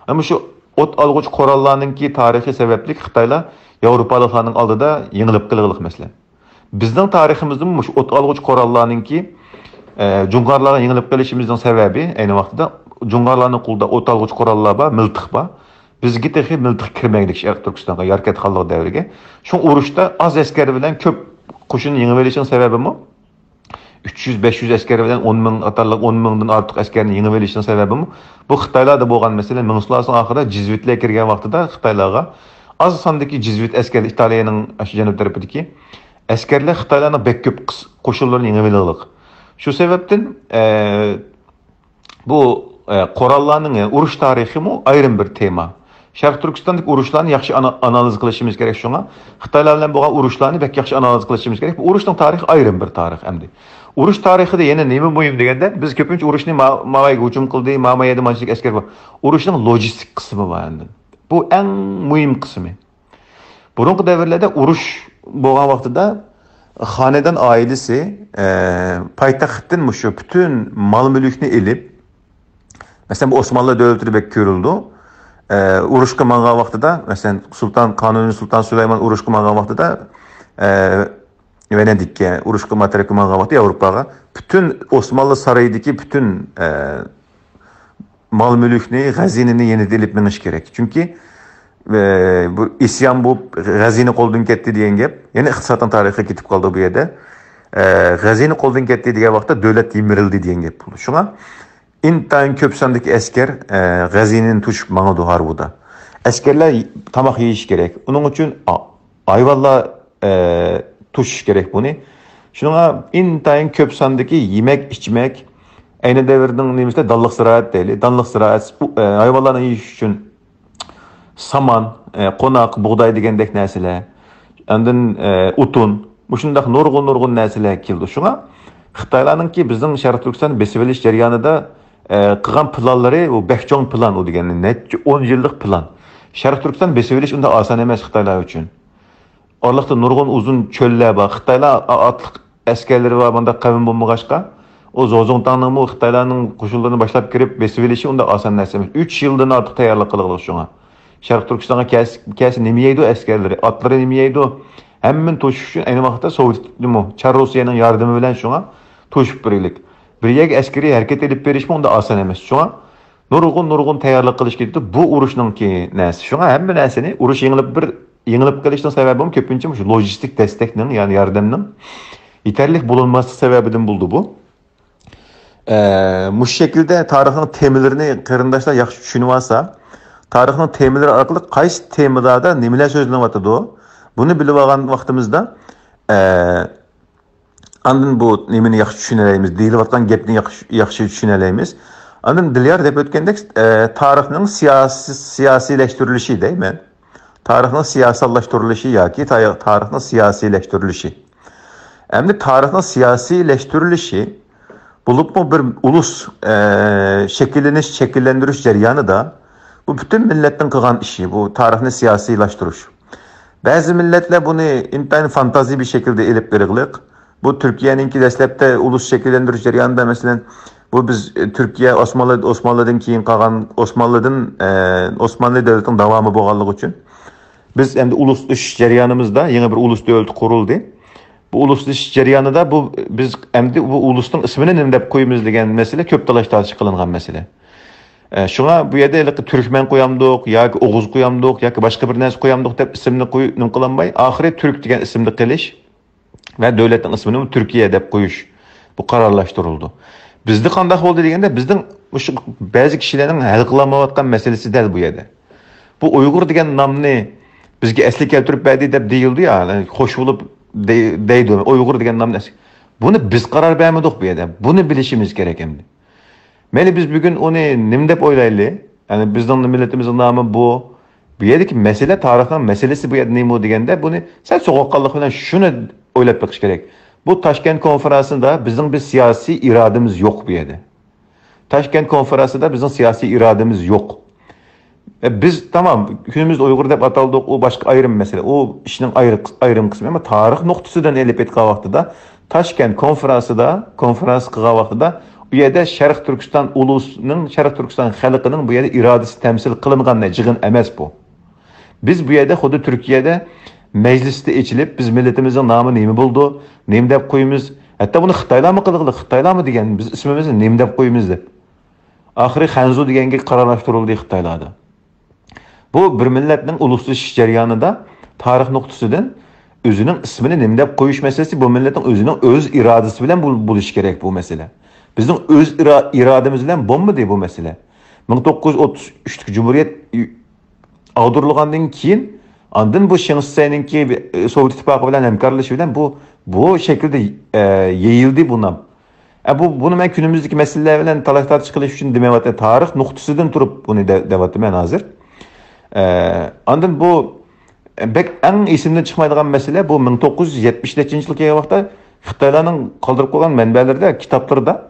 Speaker 1: Ama shu ot alg'uchi qurollarningki tarixiy sababli Xitoylar Yevropaliklarning oldida yengilib qilganlik masalan. Bizning tariximizda mush o't olg'ich qurollarninki Jungarlarga yengilib kelishimizning sababi ayni vaqtida Jungarlarning qo'lida o't olg'ich qurollar bor, miltiq bor. Bizga texnik miltiq kirmaydi Sharq Turkistonga, Yarkat xalq davriga. Shu urushda az askar bilan ko'p qo'shin yengib olishning sababimi 300-500 askar bilan 10 ming atarliq 10 mingdan ortiq askarni yengib olishning sababimi bu Xitoylarda bo'lgan masala 1900 oxirida jizvitlar kirgan vaqtida Xitoylarga az sondagi jizvit askar Italiyaning shu janub tarafidagi askarlar Xitoylarning bek ko'p qo'shinlarini yengib oldiq. Shu sababdan bu qurollarning urush tarixi mu ayrim bir tema. Sharq Turkistondagi urushlarni yaxshi analiz qilishimiz kerak shunga. Xitoylar bilan bo'lgan urushlarni bek yaxshi analiz qilishimiz kerak. Bu urushning tarixi ayrim bir tarix endi. Urush tarixida yana nima muhim deganda, biz ko'pincha urushni Mavayga hujum qildi, Mamayada manchalik askar bor. Urushning logistik qismi bor endi. Bu eng muhim qismi. Burungi davrlarda urush bo'lgan vaqtida xonadon oilasi poytaxtdan mushu butun mol-mulkni elib, masalan bu Osmanlı davlatida bek ko'rildi. Urushga mangan vaqtida, masalan Kanuni Sultan Süleyman urushga mangan vaqtida Venedikka urushga mataraka mangan vaqtida Avropaga butun Osmanlı sarayidagi butun mol-mulkni, g'azinini yenida elib minish kerak. Chunki bu isyon bo'lib g'azini qo'ldan ketdi degan gap, yana iqtisoddan tarixga ketib qoldi bu yerda. G'azini qo'ldan ketdi degan vaqtda davlat yimirildi degan gap bo'ldi. Shunga intayin ko'p sondagi askar g'azinini tushib mangadi harbuda. Askarlar tamoq yeyish kerak. Uning uchun hayvonlar tushish kerak buni. Shunga intayin ko'p sondagi yemak, ichmak, ayni davrning nimasi dalliq ziroat deyli. Dalliq ziroat hayvonlarni yeyish uchun saman, qo'noq, bug'doy degandek narsalar, andin o'tin, shundaq nurg'un narsalar keldi. Shunga Xitoylarningki bizning Sharq Turkiston besib olish jarayonida qilgan planlari u Bekchong plan u degani necha 10 yillik plan. Sharq Turkiston besib olish unda oson emas Xitoylar uchun. Orliqda nurg'un uzun cho'llar bor. Xitoylar otliq askarlari va bunda qavm bo'lmag'achqa, o Zozongtangning bu Xitoylarning qo'shinlarini boshlab kirib besib olishi unda oson narsa emas. 3 yildan ortiq tayyorlik qildi shunga. Sharq Turkistonga kelsa nima yeydi askarlari, otlari nima yeydi? Hammin to'shish uchun ayni vaqtda Sovet Char Rossiyaning yordami bilan shunga to'shib beraylik. Bir yerga askariy harakat edib berishmi unda oson emas. Shunga nurg'un tayyorlik qilish kerak. Bu urushninki narsa. Shunga hamma narsani urush yengilib qilishning sababi ko'pincha shu logistik destekning, ya'ni yordamning yetarli bo'lmaslik sababidan bo'ldi bu. Bu şekilde tarixning temalarini qarindoshlar yaxshi tushunib olsa, tarixning temalari orqali qaysi temalarda nimalar so'zlanyapti, buni bilib olgan vaqtimizda andin bu nimani yaxshi tushunalaymiz, deyilayotgan gapni yaxshi tushunalaymiz. Andin Dilyar deb o'tgandek tarixning siyosiylashtirilishi deymi? Tarixning siyosallashtirilishi yoki tarixning siyosiylashtirilishi. Endi tarixning siyosiylashtirilishi bulup mu bir ulus şekillendiriş jarayonida bu bütün milletin qilgan işi, bu tarixni siyosiylashtiruş. Bazı milletler bunu intayin fantazi bir şekilde elib beriglik. Bu Türkiye'ninki dastlabda ulus şekillendirish jarayonida mesela bu biz Türkiye Osmanlı'dan keyin qolgan Osmanlı devletinin davamı bo'lganligi uchun biz endi ulus ish jarayonimizda yangi bir ulus davlat qurildi. Bu ulus ish jarayonida biz endi bu ulusning ismini nima deb qo'yamiz degan masala ko'p talash-tartishib qilingan masala. Shunga bu yerda Turkman qo'yamdiq yoki O'g'iz qo'yamdiq yoki boshqa bir narsa qo'yamdiq deb ismni qo'yib qilinmay, oxiri Turk degan ismni qilish va davlatning ismini Turkiya deb qo'yish bu qarorlashtirildi. Bizda qanday bo'ldi deganda, bizning o'sha ba'zi kishilarning hal qilolmayotgan masalasi dal bu yerda. Bu Uyg'ur degan nomni bizga asli keltirib berdi deb deyildi ya, xo'sh bo'lib deydi Uyg'ur degan nomni. Buni biz qaror bermadik bu yerda. Buni bilishimiz kerak endi. Mayli biz bugun uni nima deb o'ylaylik? Ya'ni bizning millatimizning nomi bu. Bu yerdagi masala tarixning masalasi bu yerda nima deganda, buni sal so'g'oqqanlik bilan shuni o'ylab beqish kerak. Bu Toshkent konferansida bizning bir siyosiy irodamiz yo'q bu yerda. Toshkent konferansida bizning siyosiy irodamiz yo'q. Biz tamam kunimiz Uyg'ur deb ataldik, o boshqa ayrim masala. O ishning ayrim qismi, ama tarix nuqtasidan elib etgan vaqtida Toshkent konferans qilgan vaqtida bu yerda Sharq Turkiston ulusining, Sharq Turkiston xalqining bu yerda irodasi tamsil qilingan jig'in emas bu. Biz bu yerda xuddi Turkiyada mecliste içilip biz milletimizin namı nemi buldu, nem dep koyumuz. Hatta bunu Xitaylar mı kılıqlı, Xitaylar mı degen biz ismimizni nem dep koyumuz deb. Ahiri Xanzu degenge qaralaştırıldı Xitaylarda. Bu bir milletning uluslashish jarayonida tarix nuqtasidan özünün ismini nem dep qo'yish meselesi bu milletin özünün öz iradesi bilen buluş gerek bu mesele. Bizning öz irademiz bilen bo'lmadi bu mesele. 1933 Cumhuriyet ağdırılgandan keyin andın bu Şingisay'ınki Sovyet İttifakı bilen hemkarlışı bilen bu şekilde yayıldı buna. Bunu ben günümüzdeki meseleler bilen talaş tartışılış için demevatı tarih noktasından turup bunu devatı ben hazır. Andın bu en isimden çıkmaydıgan mesele bu 1970-ci yılda Xitaylarning kaldırıp koygan menbelerde, kitaplarda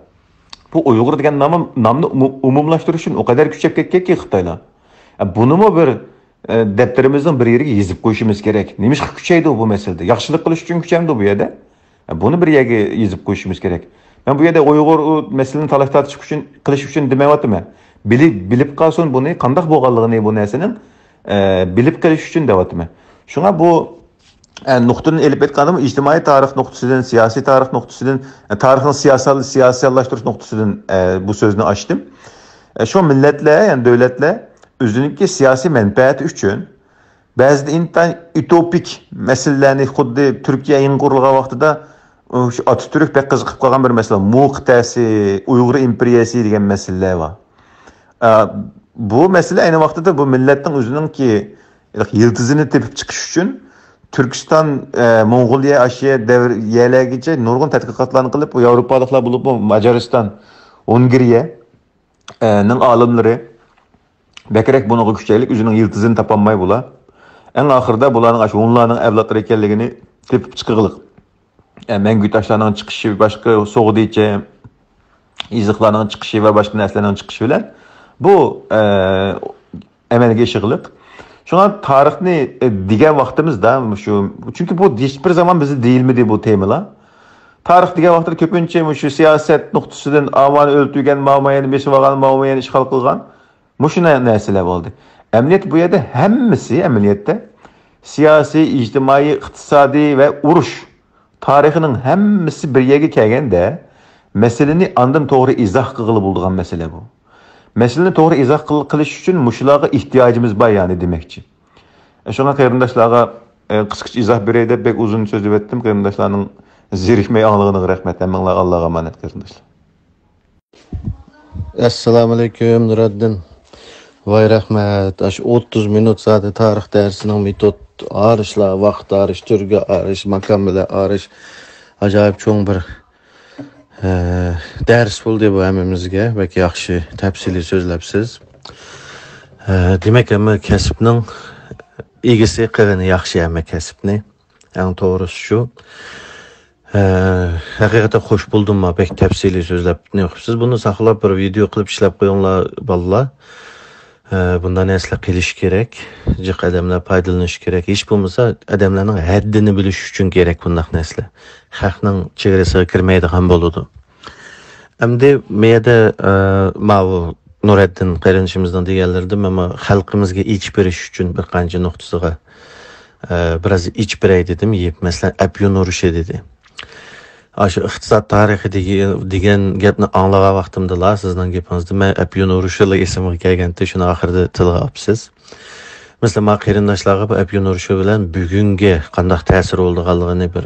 Speaker 1: bu Uygur degen namni umumlaştırış için o kadar küçük ketken ki Xitaylar. Bunu mu bir defterimizden bir yere yazıp koyuşumuz gerek. Neymiş küçeydi bu meselede? Yaxşılık kılış için küçeydi bu yerde. Bunu bir yere yazıp koyuşumuz gerek. Ben bu yerde Uygur meselenin talaş tartışıp kılış için demevatım. Bilip kalsın bunu, kandak boğallığını bu nesinin bilip kılış için devatım. Şuna bu noktanın elip etkanım ictimai tarih noktasından, siyasi tarih noktasından, tarihin siyasallaştırış noktasından bu sözünü açtım. Şu milletle, yani devletle özününki siyasi menfaati üçün bazı intan ütopik meselelerini xuddi Türkiye'nin kurulğan vaxtıda Atatürk pek kızıqıp kalgan bir mesele. Muqtasi, Uygur imperiyası degen meseleler var. Bu mesele aynı vaxtıda bu milletin özününki yıldızını tepip çıkış üçün Türkistan, Mongoliya, Aşiya yerlergece nurgun tədqiqatlarını qılıp, Avrupalıqlar bulup, Macaristan, Hungariya alimleri bekerek bunu küçeylik, özünün yıldızını tapanmay bula. En ahırda bunların onların evlatları ekenligini tepip çıkığılık. Mengü taşlarının çıkışı, başka soğudu içe, izıqlarının çıkışı ve başka neslerinin çıkışı bilen bu emelge işiqlik. Şuna tarihni digen vaxtımızda çünkü bu hiçbir zaman bizi değilmedi bu temalar. Tarih digen vaxtda köpünçe şu siyaset noktasından aman öldürgen, mağmayanı besivağan, mağmayanı işgal kılgan şu nesile oldu. Emniyet bu yerde hemmisi emniyette siyasi, ictimai, iktisadi ve uruş tarihinin hemmisi bir yere kelgende meseleni andın doğru izah kılığı bulduğun mesele bu. Meseleni doğru izah kılış için muşulağa ihtiyacımız var yani demekçi. Şuna kıyırındaşlara kıskıç izah bireyde pek uzun sözü ettim. Kıyırındaşlarının zirikmeyi anlığına rahmet. Eminler Allah'a emanet kıyırındaşlar.
Speaker 2: Assalamu alaikum Nuraddin. Vay rahmet. 30 minut zaten tarih dersinin metot arışla, vaqt arış, türge arış, makam bile arış. Acayip çoğun bir ders buldu bu emimizge. Belki yaxşı tepsili sözlepsiz. Demek ama kesipnin ilgisi kırını yaxşı emme kesipni. En doğrusu şu. Hakikaten hoş buldum ma pek tepsili sözlep ne yoxsiz. Bunu saxlap bir video klip işlep koyunlar balla. Bundan esle qilish gerek. Cıq adamlar paydalanış gerek. Hiç bulmasa adamların haddini bilish üçün gerek bundaq nesle. Xalqning chegarasiga kirmaydigan boludu. Endi meyada mavu Nuraddin qarinishimizdan deganlardim, ama xalqimizga iç berish üçün bir qancha nuqtasiga biraz iç biray dedim. Yeb mesela Apyon urushi dedi. Aşı iqtisod tarixi degan gapni anglagan vaqtimda sizdan gapingizda men Apyon urushiga esimga kelganda shuni oxirida tilga olibsiz. Mesela men qarindoshlarga bu Apyon urushi bilan bugungi qanday ta'sir bo'lganligini bir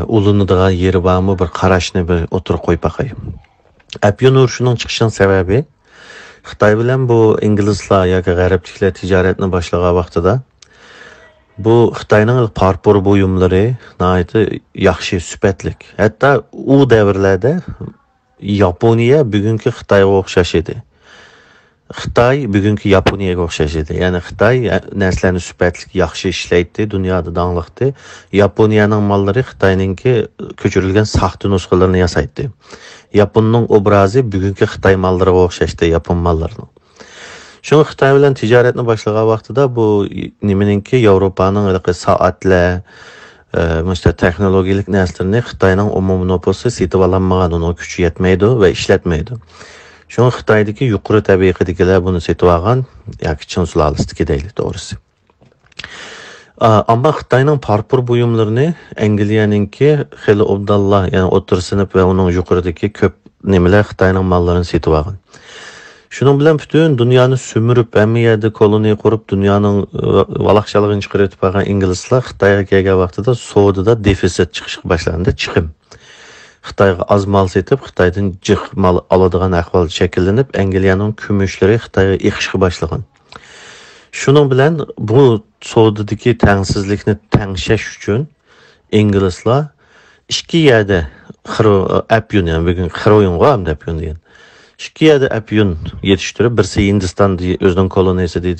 Speaker 2: ulanadigan yeri bormi bir qarashni bir o'tirib qo'yib baqayım. Apyon urushining chiqishining sababi Xitoy bilan bu inglizlar yoki g'arbliklar tijoratni boshlagan vaqtida bu Xitoyning parpor buyumlari nəhayət yaxşı, sübətlik. Hətta o davrlarda Yaponiya bugünkü Xitoyga o'xshash edi. Xitoy bugünkü Yaponiyaga o'xshash edi. Ya'ni Xitoy narsalarni sübətlik, yaxşı ishlaydi, dunyoda dangliqdi. Yaponiyaning mallari Xitoyninki ko'chirilgan saxta nusxalarini yasaydi. Yaponning obrazi bugünkü Xitoy mallariga o'xshashdi, Yapon mallarining. Şunu Xitoy bilan tijoratni boshlagan vaqtida bu nimaninki Yevropaning soatlar, mesela texnologik narsalarni Xitoyning umummonopolisi setib olinmagan, uni kuchi yetmaydi va ishlatmaydi. Şunu Xitoydagi yuqori tabiiyligilar buni setib olgan, yoki Chin sulolasiga deyli, to'g'risi. Ama Xitayning parpur buyumlarini Angliyaninki xeli obdallah, yani o'rta sinf va uning yuqoridagi ko'p nimalar Xitayning mollarini setib olgan. Shuning bilan butun dunyoni sumirib, hamma yerda koloniya qurib, dunyoning valaqchaligini chiqarib olgan inglizlar Xitoyga kelgan vaqtida savdoda defitsit chiqishga boshlandi, chiqim. Xitoyga az mal setib, Xitoydan jiq mal oladigan ahvol shakllanib, Angliyaning kumushlari Xitoyga eqishga boshlagan. Shuning bilan bu savdodagi tengsizlikni tengshash uchun inglizlar ikki yerda apyun, yani bugun xiroyinga ham apyun degan. İki yerda apyun yetishtirib, birisi Hindistonda o'zining koloniyasida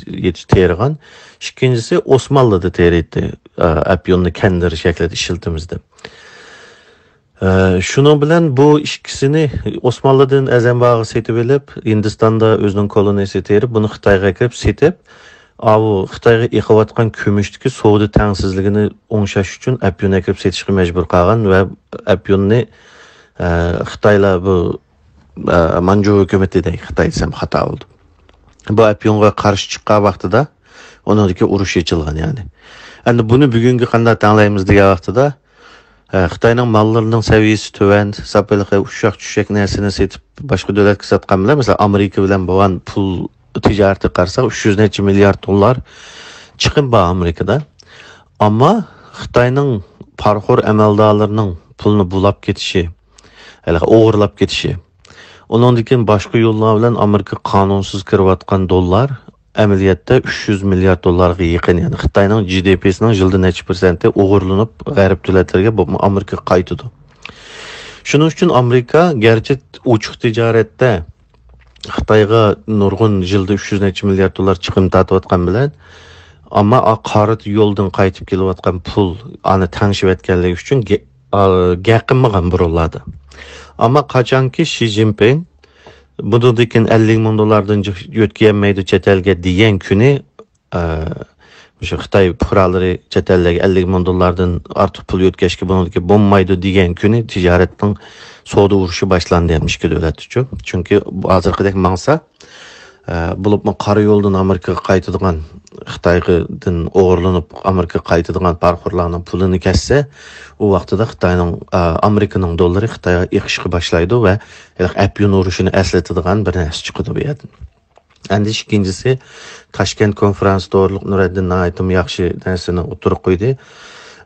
Speaker 2: tergan, ikkinchisi Osmanlıda teraydi apyunni kandir shaklida ishlatimizda. Shuning bilan bu ikkisini Osmanlıdan azambog'i setib olib, Hindistonda o'zining koloniyasida terib, buni Xitoyga kirib setib, bu Xitoyga eqiyotgan kumushdagi savdo tengsizligini o'ngshash uchun apyunni kirib setishga majbur qolgan va apyunni Xitoylar bu Manchu hukumatidagi Xitoy desam xato oldu. Bu apyonga qarshi chiqqan vaqtida onadagi urush ochilgan, yani. Endi buni bugungi qanday tanlaymiz degan vaqtida Xitoyning mollarining saviyasi tuvan, sapiliqi ushaq-tushak narsani setib boshqa davlatga sotgan bilan, masalan, Amerika bilan bo'lgan pul tijorati qarsak 300 necha milliard dollar chiqim bor Amerikada. Ammo Xitoyning parxor amaldorlarining pulni bulab ketishi, o'g'irlab ketishi, onundan başka yollar bilan Amerika kanunsuz kirayotgan dollar ameliyatda 300 milyar dollarga yaqin, yani Xitoyning GDP'sining yilda necha %% o'g'irlanib g'arb davlatlarga Amerika qaytadi. Shuning uchun Amerika gerçi uchuq tijoratda Xitoyga nurg'un yilda 300 necha milyar dollar chiqim tortayotgan bilan, ammo qarit yo'ldan qaytib kelayotgan pul ani tangishayotganligi uchun gaqinmagan buriladi. Ama qachonki Xi Jinping bundan 50 ming dollardan yetkiyenmeydi chet elga degan kuni, o'sha Xitoy fuqarolari chet elga 50 ming dollardan ortiq pul yetkazishga bundan bo'lmaydi degan kuni tijoratning savdo urushi boshlandi ham ikki davlat uchun. Chunki hozirgidek mangsa bo'libmi qora yo'ldan Amerikaga qaytadigan, Xitoydan o'g'irlanib Amerikaga qaytadigan parxorlarning pulini kessa, u vaqtida Xitoyning Amerikaning dollari Xitoyga eqishga boshlaydi va apyun urushini eslatadigan bir narsa chiqadi bu yerdan. Endi ikkinchisi Toshkent konferensida Nuriddin aytdim yaxshi narsani o'tirib qo'ydi.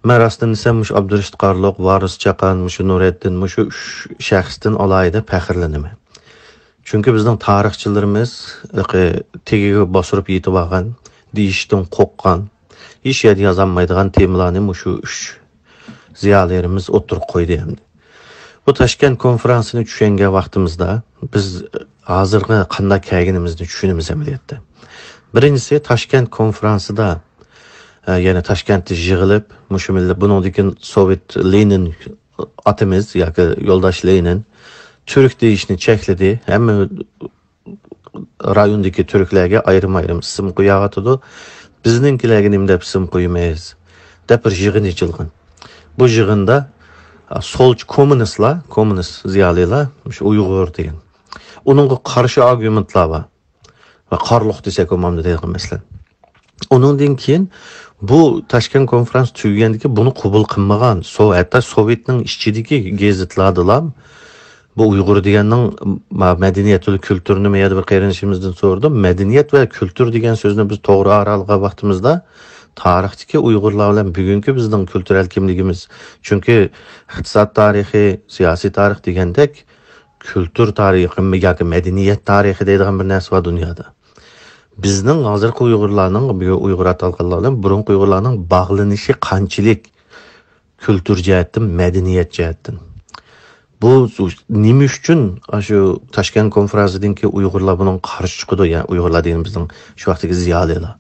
Speaker 2: Men rostdan desam, mush Abdurashid Qarloq, Varis Chaqan, mush Nuriddin, mush shaxsdan alayda faxrlanaman. Çünkü bizden tarixchilarimiz tegiga bosirib yetib olgan, deyishdan qo'rqqan, hech yerda yozolmaydigan temalarni shu 3 ziyolilarimiz o'tirib qo'ydi endi. Bu Toshkent konferansini tushungan vaqtimizda biz hozirgi qanday kelganimizni tushunamiz amaliyotda. Birinchisi Toshkent konferansida, ya'ni Toshkentda yig'ilib, mushu millat buningdan Sovet Lenin atamiz yoki yo'ldosh Lenin Türk deyishni chekladi. Hamma rayondagi turklarga ayrim ism qo'yayotdi. Bizninkilarga nima deb ism qo'ymaymiz deb bir yig'in ochilgan. Bu yig'inda solchi kommunist ziyolilar, shu Uyg'ur degan, uningga qarshi argumentlar bor va qarliq desak bo'lmaydi degan masalan. Onundan keyin bu Toshkent konferansi tugagandan keyin buni qabul qilmagan, hatto Sovetning ichidagi gazetlardalar bu Uyg'ur deganning madaniyat va kulturni meyada bir qayrinishimizdan so'radim. Madaniyat va kultur degan so'zni biz to'g'ri aralg'a vaqtimizda tarixdagi Uyg'urlar bilan bugungi bizning kultural kimligimiz, chunki iqtisod tarixi, siyosiy tarix degandek kultur tarixi yoki madaniyat tarixi deydigan bir narsa bor dunyoda. Bizning hozirgi Uyg'urlarning, Uyg'ur atalganlar bilan burungi Uyg'urlarning bog'lanishi qanchalik kultur jihatdan, madaniyat jihatdan. Bu nima uchun shu Toshkent konferensidan keyin Uyg'urlar bunun qarshi chiqdi, ya'ni Uyg'urlar degan bizning shu vaqtdagi ziyolilar.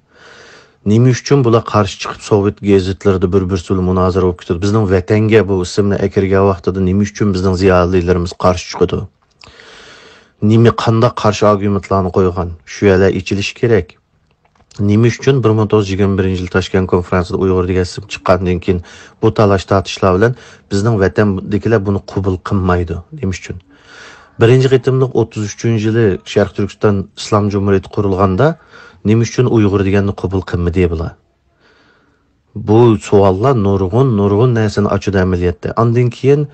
Speaker 2: Nima uchun bular qarshi chiqib Sovet gazetlarida bir-birsiga munozara bo'lib ketdi? Bizning vatanga bu ismni akirgan vaqtida nima uchun bizning ziyolilarimiz qarshi chiqdi? Nima qanday qarshi argumentlarni qo'ygan? Shu yerlar ichilish kerak. Nima uchun 1921 yil Toshkent konferansida Uyg'ur degan ism chiqqandan keyin bu talash tortishlar bilan bizning vatandagilar buni qabul qilmaydi. Nima uchun? Birinchi qitimliq 33-yili Sharq Turkiston Islom Jumhuriyati qurilganda nima uchun Uyg'ur deganni qabul qilmadi bular? Bu savollar nurg'un narsani ochadi amaliyotda. Ondan keyin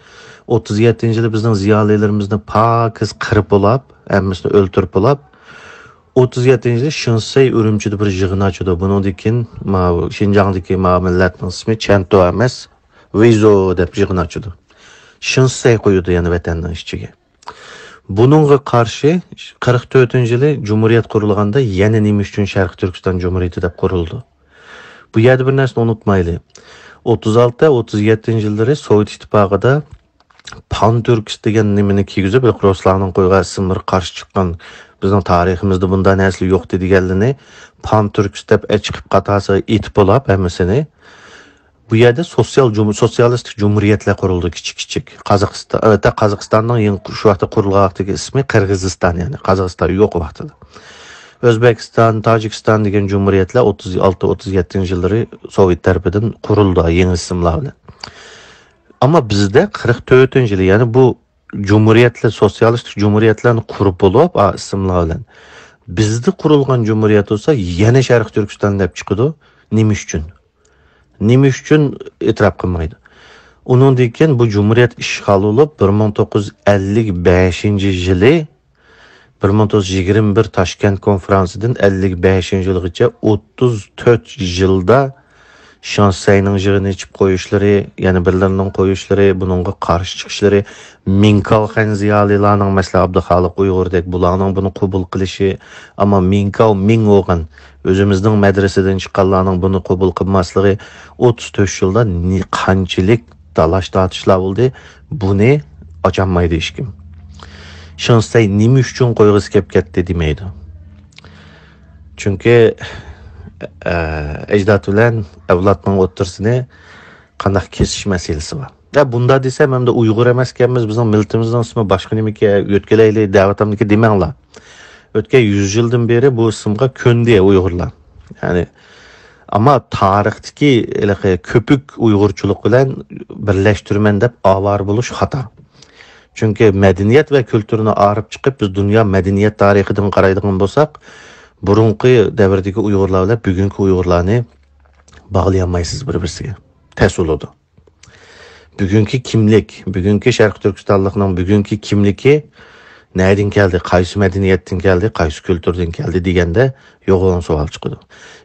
Speaker 2: 37-yili bizning ziyolilarimizni pokiz qirib olib, hammasini o'ltirib olib, 37-yili Shinsey Urumchida bir yig'in ochadi. Bundan keyin Xinjiangdagi millatning ismi Chanto emas, Weizo deb yig'in ochadi. Shinsey qo'ydi yana vatanning ichiga. Bununla qarshi 44-yili Cumhuriyet qurilganda yana nima uchun Sharq Turkiston Cumhuriyeti deb qurildi. Bu yerda bir narsani unutmaylik. 36-37 Sovet İttifaqida Pan-Türkist degan nimani kiygizib, Ruslarning qo'ygan ismlari qarshi chiqqan bizning tariximizda bunday narsa yo'q deganlarni Pan-Türkist deb chiqib qatasiga etib olib hammasini. Bu yerda sotsialistik cumhuriyetlar qurildi kichik. Qozog'iston, albatta Qozog'istonning shu vaqtda qurilgan vaqtdagi ismi Qirg'iziston, ya'ni Qozog'iston yo'q vaqtida. O'zbekiston, Tojikiston degan cumhuriyetlar 36-37-yillari Sovet tarafidan qurildi yangi ismlar bilan. Ama bizde 44-yili, yani bu cumhuriyetler, sosyalistik cumhuriyetlerini kurup olup ismlar bilan. Bizde kurulgan cumhuriyet olsa yana Sharq Turkiston deb chiqadi. Nima uchun? Nima uchun e'tirof qilmaydi? Undan keyin bu cumhuriyet ishg'ol bo'lib 1955-yili 1921 Toshkent konferansidan 55-yilgacha 34 yilda Shinseyning yig'ini ichib qo'yishlari, yana birlarining qo'yishlari, buningga qarshi chiqishlari, Minkal Xan ziyolilarning masalan Abduxoliq Uyg'urdek bularning buni qabul qilishi, ammo Minkal Ming o'g'an o'zimizning madrasadan chiqqanlarning buni qabul qilmasligi 34 yilda qanchalik talash tortishlar bo'ldi, buni ocholmaydi hech kim. Shinsey nima uchun qo'yg'isi kelib ketdi demaydi. Chunki ecdat bilan avlodning o'ttirsini qanday kesish masalasi bor. Ya bunda desam hamda Uyg'ur emas ekanmiz, bizning millatimizning ismi boshqa nimaga o'tkalayli, da'vatimniki demanglar. O'tgan 100 yildan beri bu ismga ko'ndi Uyg'urlar. Ya'ni ammo tarixdagi ko'pik Uyg'urchilik bilan birlashtirman deb avar bo'lish xato. Chunki madaniyat va kulturni arib chiqib biz dunyo madaniyat tarixidan qaraydigan bo'lsak, burunqi davrdagi Uyg'urlar bilan bugungi Uyg'urlarni bog'lay olmaysiz bir-birisiga. Ters bo'ladi. Bugungi kimlik, bugungi Sharq Turkistonlikning bugungi kimligi nereden keldi, qaysi madaniyatdan keldi, qaysi kulturdan keldi deganda yo'g'on savol chiqadi.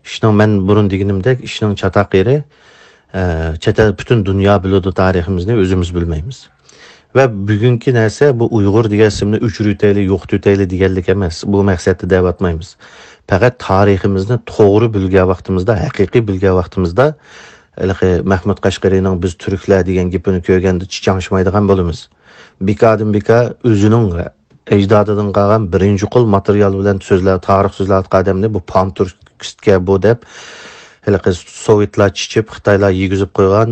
Speaker 2: Ishning men burun deganimdek, ishning chataq yeri chet butun dunyo biladi tariximizni o'zimiz bilmaymiz. Ve bugünkü narsa bu Uyg'ur degan ismni o'chiraylik, yo'qotaylik deganlik emas. Bu maqsadda da'vatmaymiz. Faqat tariximizni to'g'ri bilgan vaqtimizda, haqiqiy bilgan vaqtimizda Mahmud Qashqariyning biz turklar degan gapini ko'rganda chiqanishmaydigan bo'lamiz. Bika o'zining ecdadidan qolgan birinchi qo'l material bilan so'zlar, tarix so'zlar qadamni bu pan-turkistga bu deb Sovetlar chichib, Xitoylar yegizib qo'ygan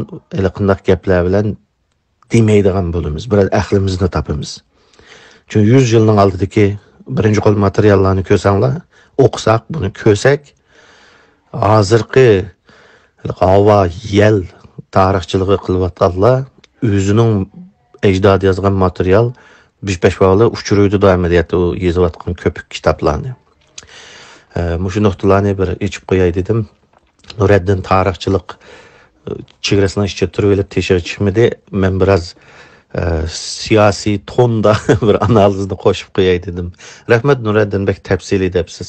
Speaker 2: qandaq gaplar bilan demeydigan bo'lamiz. Biraz ahlimizni topamiz. Çünkü 100 yılning oldidagi birinchi qo'l materiallarni ko'rsanglar, o'qisak, buni ko'rsak, hozirgi havo yel tarixchiligi qilayotganlar o'zining ecdadi yozgan material 5 vaqtda uchiruvdi doimiyatda u yozayotgan ko'p kitoblarni. Mushu nuqtalarni bir ichib qo'yay dedim. Nuriddin tarixchilik chegarasini ichga turib olib teshib chiqmadi. Men biraz siyosiy tonda bir analizni qo'shib qo'yay dedim. Rahmat Nuriddin bek tafsiliy debsiz.